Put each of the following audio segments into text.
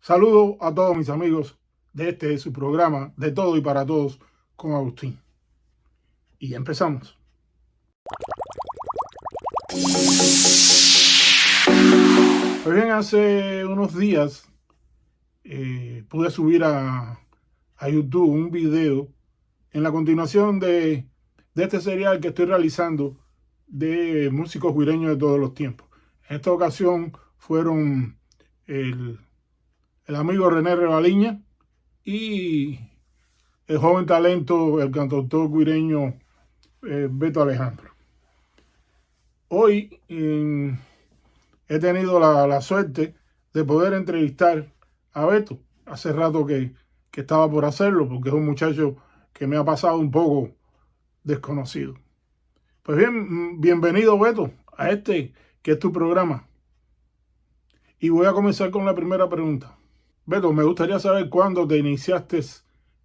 Saludo a todos mis amigos de su programa de Todo y para Todos con Agustín. Y ya empezamos. Pues bien, hace unos días pude subir a YouTube un video en la continuación de este serial que estoy realizando de músicos guireños de todos los tiempos. En esta ocasión fueron el amigo René Rebaliña y el joven talento, el cantautor guireño Beto Alejandro. Hoy he tenido la suerte de poder entrevistar a Beto. Hace rato que estaba por hacerlo, porque es un muchacho que me ha pasado un poco desconocido. Pues bien, bienvenido Beto a que es tu programa. Y voy a comenzar con la primera pregunta. Beto, me gustaría saber cuándo te iniciaste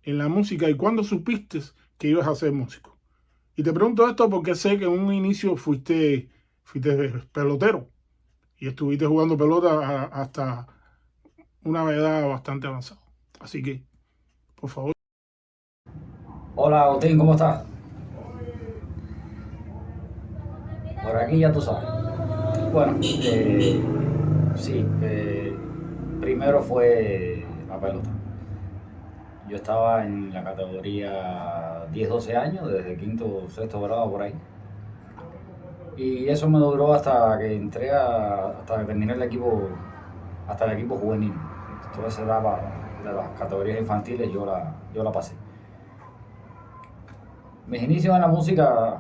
en la música y cuándo supiste que ibas a ser músico. Y te pregunto esto porque sé que en un inicio fuiste pelotero y estuviste jugando pelota hasta una edad bastante avanzada. Así que, por favor. Hola Agustín, ¿cómo estás? Por aquí ya tú sabes. Bueno, sí, primero fue la pelota. Yo estaba en la categoría 10-12 años, desde quinto o sexto grado por ahí. Y eso me duró hasta que hasta que terminé hasta el equipo juvenil. Toda esa etapa de las categorías infantiles yo la pasé. Mis inicios en la música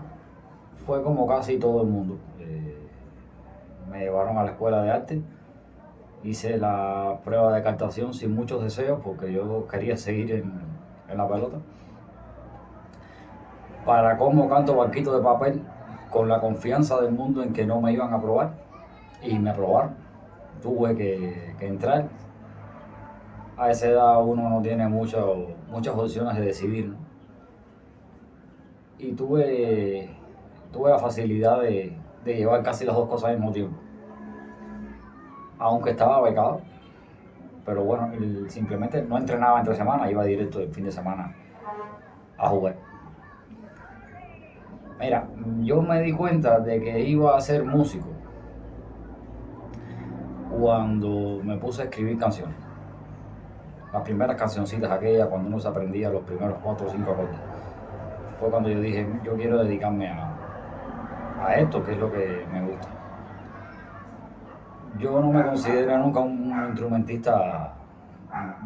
fue como casi todo el mundo. Me llevaron a la escuela de arte, hice la prueba de captación sin muchos deseos porque yo quería seguir en la pelota. Para cómo canto barquito de papel, con la confianza del mundo en que no me iban a aprobar, y me aprobaron. Tuve que entrar. A esa edad uno no tiene muchas opciones de decidir, ¿no? Y tuve la facilidad de llevar casi las dos cosas al mismo tiempo. Aunque estaba becado, pero bueno, simplemente no entrenaba entre semana, iba directo el fin de semana a jugar. Mira, yo me di cuenta de que iba a ser músico cuando me puse a escribir canciones. Las primeras cancioncitas aquellas, cuando uno se aprendía los primeros 4 o 5 acordes. Fue cuando yo dije, yo quiero dedicarme a esto, que es lo que me gusta. Yo no me considero nunca un instrumentista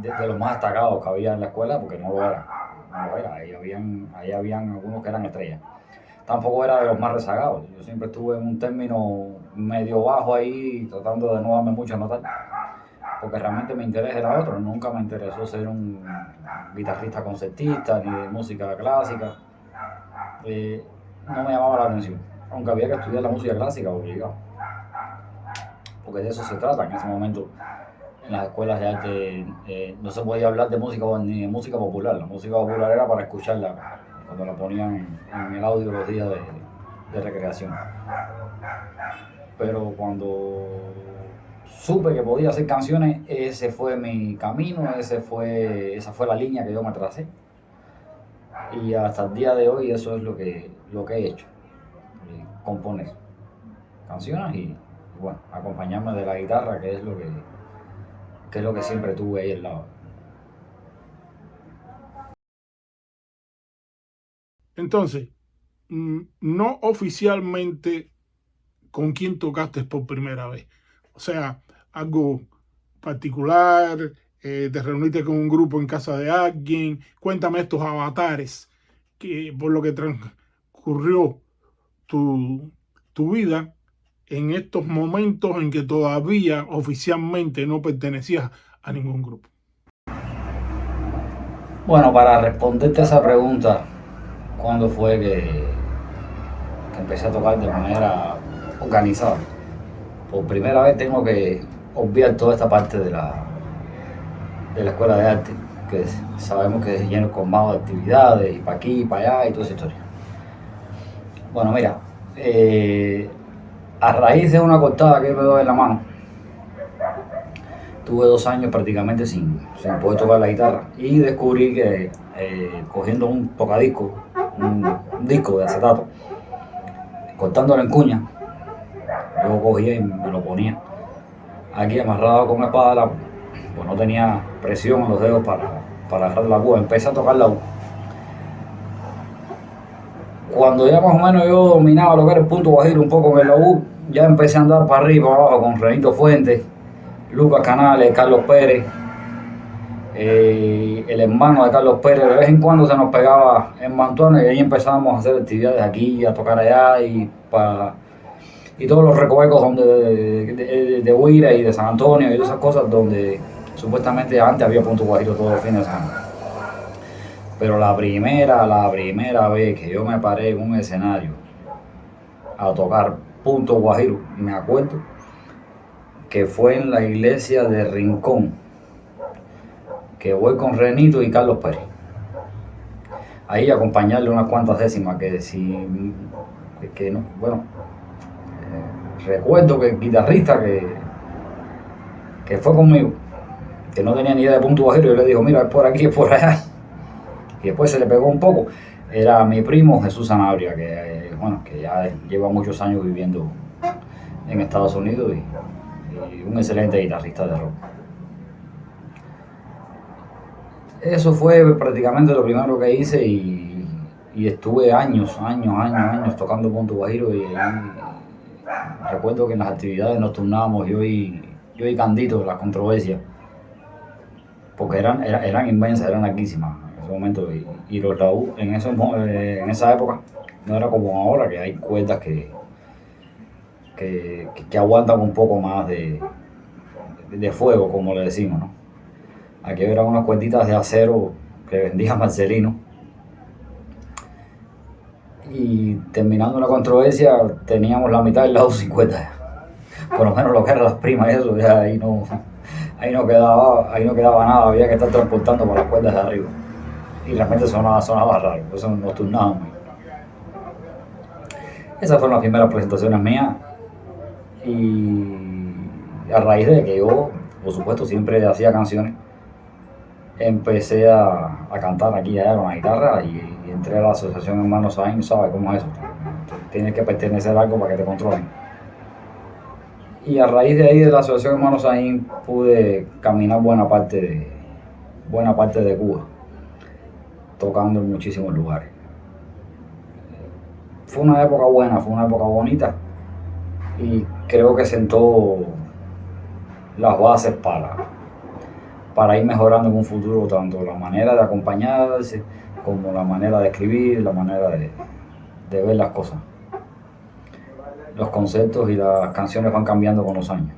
de los más destacados que había en la escuela, porque no lo era. Ahí habían algunos que eran estrellas. Tampoco era de los más rezagados. Yo siempre estuve en un término medio bajo ahí, tratando de no darme mucho a notar, porque realmente mi interés era otro. Nunca me interesó ser un guitarrista concertista ni de música clásica. No me llamaba la atención, aunque había que estudiar la música clásica obligado, porque de eso se trata. En ese momento en las escuelas de arte no se podía hablar de música ni de música popular. La música popular era para escucharla cuando la ponían en el audio los días de recreación. Pero cuando supe que podía hacer canciones, ese fue mi camino, esa fue la línea que yo me tracé. Y hasta el día de hoy eso es lo que he hecho, componer canciones y bueno, acompañarme de la guitarra, que es lo que siempre tuve ahí al lado. Entonces, no oficialmente, ¿con quién tocaste por primera vez? O sea, algo particular, te reuniste con un grupo en casa de alguien. Cuéntame estos avatares por lo que transcurrió tu vida en estos momentos en que todavía oficialmente no pertenecías a ningún grupo. Bueno, para responderte a esa pregunta, ¿cuándo fue que empecé a tocar de manera organizada? Por primera vez tengo que obviar toda esta parte de la escuela de arte, que sabemos que es lleno colmado de actividades, y para aquí, y para allá, y toda esa historia. Bueno, mira, a raíz de una cortada que me doy en la mano, tuve 2 años prácticamente sin poder tocar la guitarra y descubrí que cogiendo un tocadisco, un disco de acetato, cortándolo en cuña, yo cogía y me lo ponía aquí amarrado con una espada, pues no tenía presión en los dedos para agarrar la aguja, empecé a tocar la aguja. Cuando ya más o menos yo dominaba lo que era el punto guajiro un poco en el laúd, ya empecé a andar para arriba, para abajo con Renito Fuentes, Lucas Canales, Carlos Pérez, el hermano de Carlos Pérez. De vez en cuando se nos pegaba en Mantuana y ahí empezábamos a hacer actividades aquí, a tocar allá y todos los recovecos de Huira y de San Antonio y todas esas cosas donde supuestamente antes había punto guajiro todos los fines de semana. Pero la primera vez que yo me paré en un escenario a tocar punto guajiro, me acuerdo que fue en la iglesia de Rincón, que voy con Renito y Carlos Pérez. Ahí acompañarle unas cuantas décimas recuerdo que el guitarrista que fue conmigo, que no tenía ni idea de punto guajiro, yo le digo, mira, es por aquí, es por allá. Y después se le pegó un poco, era mi primo Jesús Sanabria, que ya lleva muchos años viviendo en Estados Unidos y un excelente guitarrista de rock. Eso fue prácticamente lo primero que hice y estuve años tocando punto guajiro y recuerdo que en las actividades nos turnábamos yo y Candito, las controversias, porque eran inmensas, eran larguísimas. Momento y los laúd en esa época no era como ahora, que hay cuerdas que aguantan un poco más de fuego, como le decimos, ¿no? Aquí eran unas cuerditas de acero que vendía Marcelino y terminando una controversia teníamos la mitad del laúd sin cuerdas, por lo menos lo que eran las primas, eso ya ahí no quedaba nada, había que estar transportando por las cuerdas de arriba. Y realmente sonaba raro, por eso nos turnábamos. Esas fueron las primeras presentaciones mías y a raíz de que yo, por supuesto, siempre hacía canciones, empecé a cantar aquí y allá con la guitarra y entré a la asociación Hermanos Saín. ¿Sabes cómo es eso? Tienes que pertenecer a algo para que te controlen. Y a raíz de ahí de la asociación Hermanos Saín pude caminar buena parte de Cuba, tocando en muchísimos lugares. Fue una época buena, fue una época bonita y creo que sentó las bases para ir mejorando en un futuro tanto la manera de acompañarse como la manera de escribir, la manera de ver las cosas. Los conceptos y las canciones van cambiando con los años.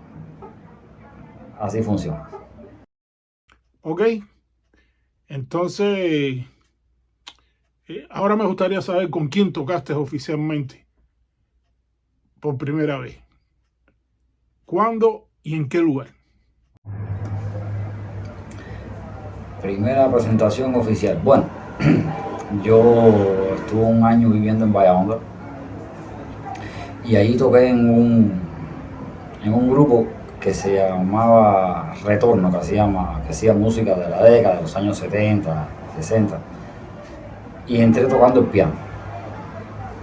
Así funciona. Ok, entonces ahora me gustaría saber con quién tocaste oficialmente por primera vez. ¿Cuándo y en qué lugar? Primera presentación oficial. Bueno, yo estuve 1 año viviendo en Bayahonda y ahí toqué en un grupo que se llamaba Retorno, que hacía música de la década de los años 70, 60. Y entré tocando el piano.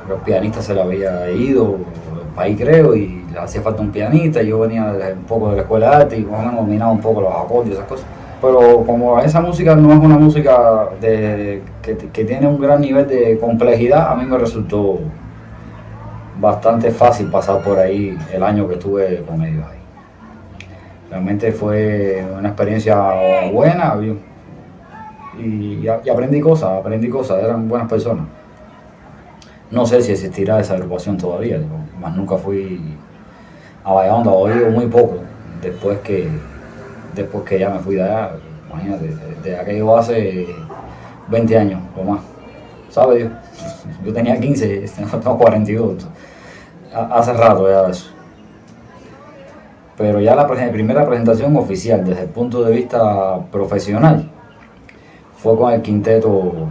Los pianistas se le había ido el país, creo, y le hacía falta un pianista. Yo venía un poco de la escuela de arte y más o menos dominaba un poco los acordes y esas cosas. Pero como esa música no es una música que tiene un gran nivel de complejidad, a mí me resultó bastante fácil pasar por ahí el año que estuve con ellos ahí. Realmente fue una experiencia buena y aprendí cosas, eran buenas personas. No sé si existirá esa agrupación todavía, más nunca fui a Bayahonda, he oído muy poco después que ya me fui de allá. Imagínate, de aquello hace 20 años o más, ¿sabes Dios? Yo tenía 15, tengo 42, hace rato ya eso. Pero ya la primera presentación oficial desde el punto de vista profesional fue con el quinteto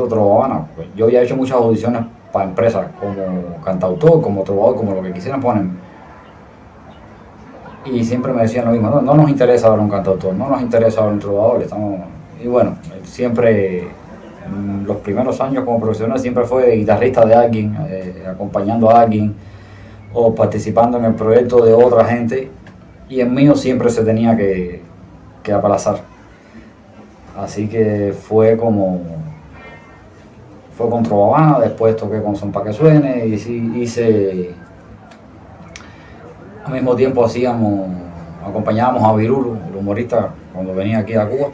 Trovavana. Yo había hecho muchas audiciones para empresas como cantautor, como trovador, como lo que quisieran ponerme. y siempre me decían lo mismo, no, no nos interesa ahora un cantautor, no nos interesa ahora un trovador, y bueno, siempre, los primeros años como profesional siempre fue guitarrista de alguien, acompañando a alguien, o participando en el proyecto de otra gente, y el mío siempre se tenía que aplazar. Así que fue con Trovavana, después toqué con Son Pa' Que Suene, y sí, hice, al mismo tiempo acompañábamos a Virulo, el humorista, cuando venía aquí a Cuba.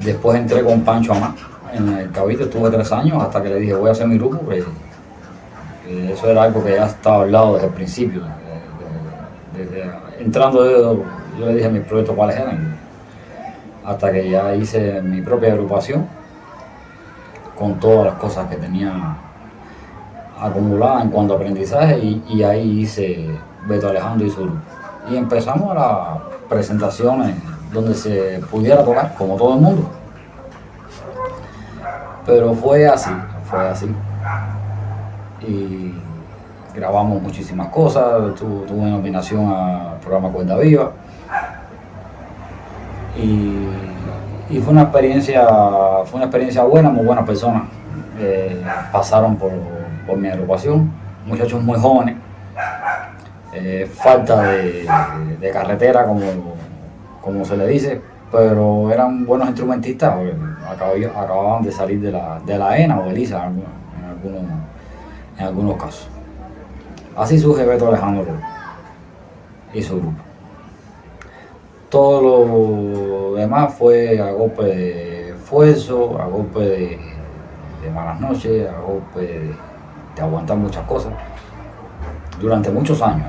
Después entré con Pancho Amá en el Cabildo, estuve 3 años hasta que le dije voy a hacer mi grupo, eso era algo que ya estaba hablado desde el principio. Entrando yo le dije a mis proyectos cuáles eran, hasta que ya hice mi propia agrupación con todas las cosas que tenía acumuladas en cuanto a aprendizaje, y ahí hice Beto Alejandro y su grupo. Y empezamos las presentaciones donde se pudiera tocar, como todo el mundo. Pero fue así. Y grabamos muchísimas cosas, tuve nominación al programa Cuerda Viva. Y fue una experiencia buena, muy buenas personas pasaron por mi agrupación, muchachos muy jóvenes, falta de carretera como se le dice, pero eran buenos instrumentistas, acababan de salir de la ENA o ELISA en algunos casos. Así surge Beto Alejandro y su grupo. Todo lo demás fue a golpe de esfuerzo, a golpe de malas noches, a golpe de aguantar muchas cosas durante muchos años,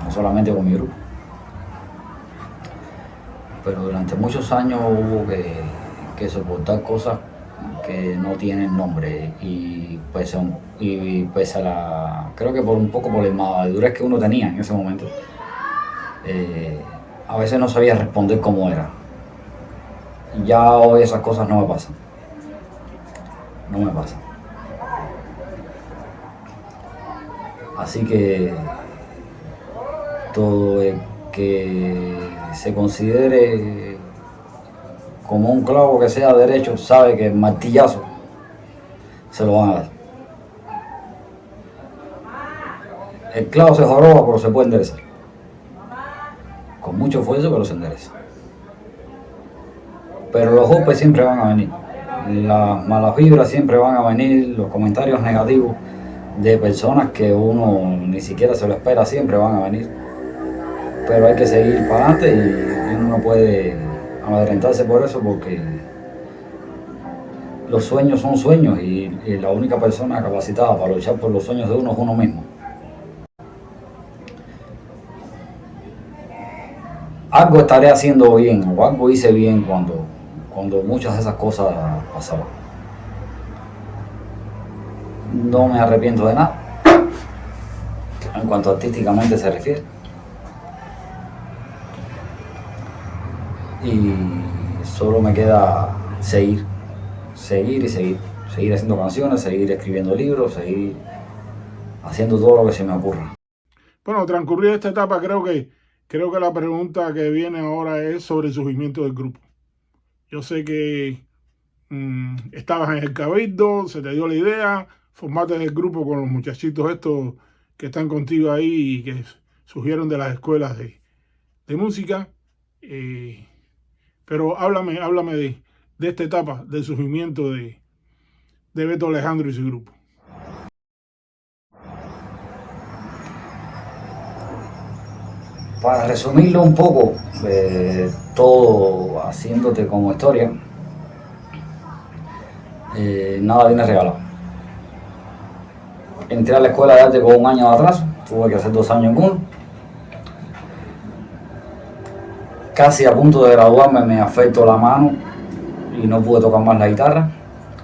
no solamente con mi grupo, pero durante muchos años hubo que soportar cosas que no tienen nombre, y pese a creo que un poco por la inmadurez que uno tenía en ese momento, a veces no sabía responder cómo era. Ya hoy esas cosas no me pasan. Así que todo el que se considere como un clavo que sea derecho sabe que el martillazo se lo van a dar. El clavo se joroba, pero se puede enderezar. Con mucho esfuerzo, pero se endereza. Pero los golpes siempre van a venir. Las malas vibras siempre van a venir, los comentarios negativos de personas que uno ni siquiera se lo espera siempre van a venir. Pero hay que seguir para adelante, y uno no puede amedrentarse por eso, porque los sueños son sueños, y la única persona capacitada para luchar por los sueños de uno es uno mismo. Algo estaré haciendo bien, o algo hice bien cuando muchas de esas cosas pasaban. No me arrepiento de nada, en cuanto artísticamente se refiere. Y solo me queda seguir haciendo canciones, seguir escribiendo libros, seguir haciendo todo lo que se me ocurra. Bueno, transcurrida esta etapa, creo que la pregunta que viene ahora es sobre el surgimiento del grupo. Yo sé que estabas en el Cabildo, se te dio la idea, formaste el grupo con los muchachitos estos que están contigo ahí y que surgieron de las escuelas de música. Pero háblame de esta etapa del surgimiento de Beto Alejandro y su grupo. Para resumirlo un poco, todo haciéndote como historia, nada viene regalado. Entré a la escuela de arte con 1 año de atraso, tuve que hacer 2 años en uno. Casi a punto de graduarme me afectó la mano y no pude tocar más la guitarra.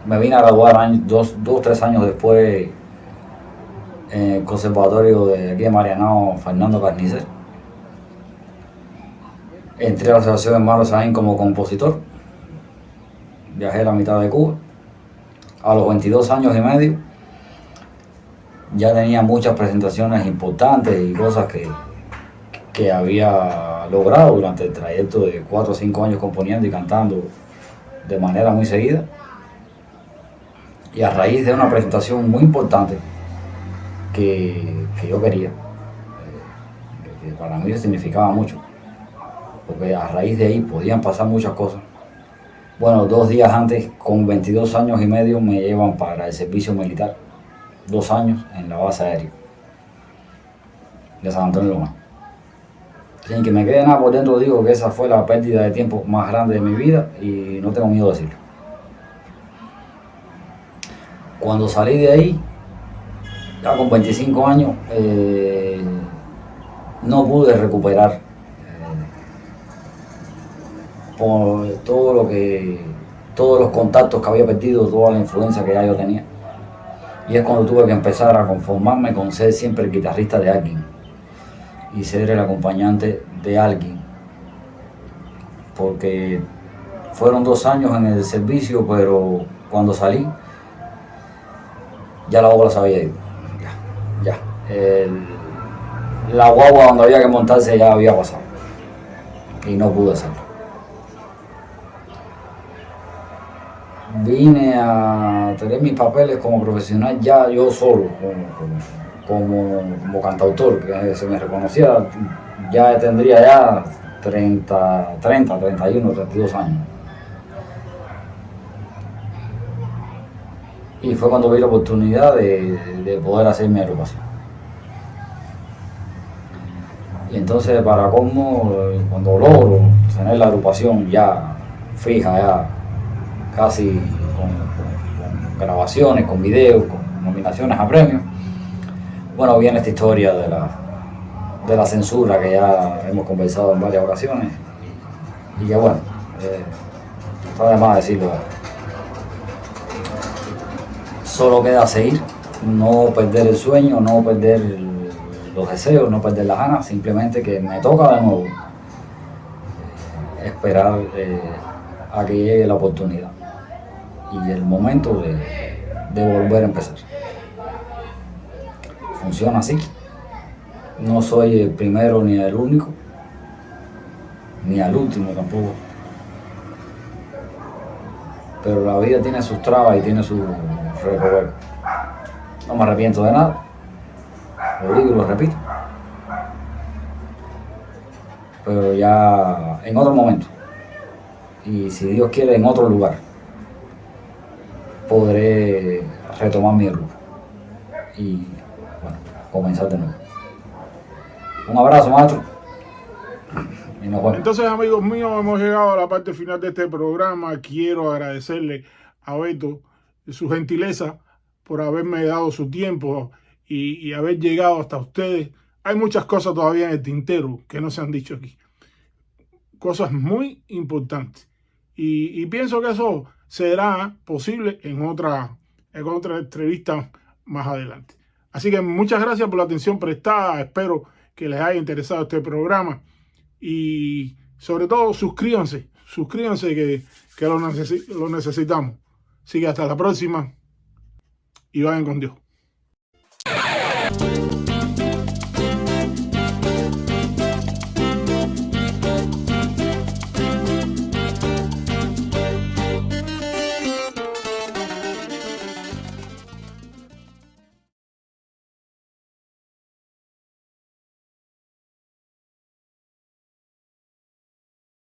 Me vine a graduar 3 años después en el conservatorio de aquí de Marianao, Fernando Carnicer. Entré a la Asociación Hermanos Saín como compositor. Viajé la mitad de Cuba. A los 22 años y medio ya tenía muchas presentaciones importantes y cosas que había logrado durante el trayecto de 4 o 5 años componiendo y cantando de manera muy seguida. Y a raíz de una presentación muy importante que yo quería, que para mí significaba mucho, porque a raíz de ahí podían pasar muchas cosas. Bueno, 2 días antes, con 22 años y medio, me llevan para el servicio militar. 2 años en la base aérea de San Antonio Loma. Sin que me quede nada por dentro, digo que esa fue la pérdida de tiempo más grande de mi vida y no tengo miedo de decirlo. Cuando salí de ahí, ya con 25 años, no pude recuperar por todos los contactos que había perdido, toda la influencia que ya yo tenía. Y es cuando tuve que empezar a conformarme con ser siempre el guitarrista de alguien y ser el acompañante de alguien, porque fueron 2 años en el servicio, pero cuando salí ya la obra se había ido, ya. La guagua donde había que montarse ya había pasado y no pude hacerlo. Vine a tener mis papeles como profesional ya yo solo, como cantautor, que se me reconocía, ya tendría ya 30, 31, 32 años. Y fue cuando vi la oportunidad de poder hacer mi agrupación. Y entonces, para colmo, cuando logro tener la agrupación ya fija, ya casi con grabaciones, con videos, con nominaciones a premios, bueno, viene esta historia de la censura que ya hemos conversado en varias ocasiones y que bueno, está de más decirlo. Solo queda seguir, no perder el sueño, no perder los deseos, no perder las ganas, simplemente que me toca de nuevo esperar a que llegue la oportunidad y el momento de volver a empezar. Funciona así. No soy el primero ni el único, ni el último tampoco. Pero la vida tiene sus trabas y tiene sus recorridos. No me arrepiento de nada. Lo digo y lo repito. Pero ya en otro momento. Y si Dios quiere, en otro lugar, podré retomar mi grupo. Y bueno, comenzar de nuevo. Un abrazo, maestro. Y nos vemos. Entonces, amigos míos, hemos llegado a la parte final de este programa. Quiero agradecerle a Beto su gentileza por haberme dado su tiempo y haber llegado hasta ustedes. Hay muchas cosas todavía en el tintero que no se han dicho aquí. Cosas muy importantes. Y pienso que eso será posible en otra entrevista más adelante. Así que muchas gracias por la atención prestada. Espero que les haya interesado este programa. Y sobre todo, suscríbanse que lo necesitamos. Así que hasta la próxima y vayan con Dios.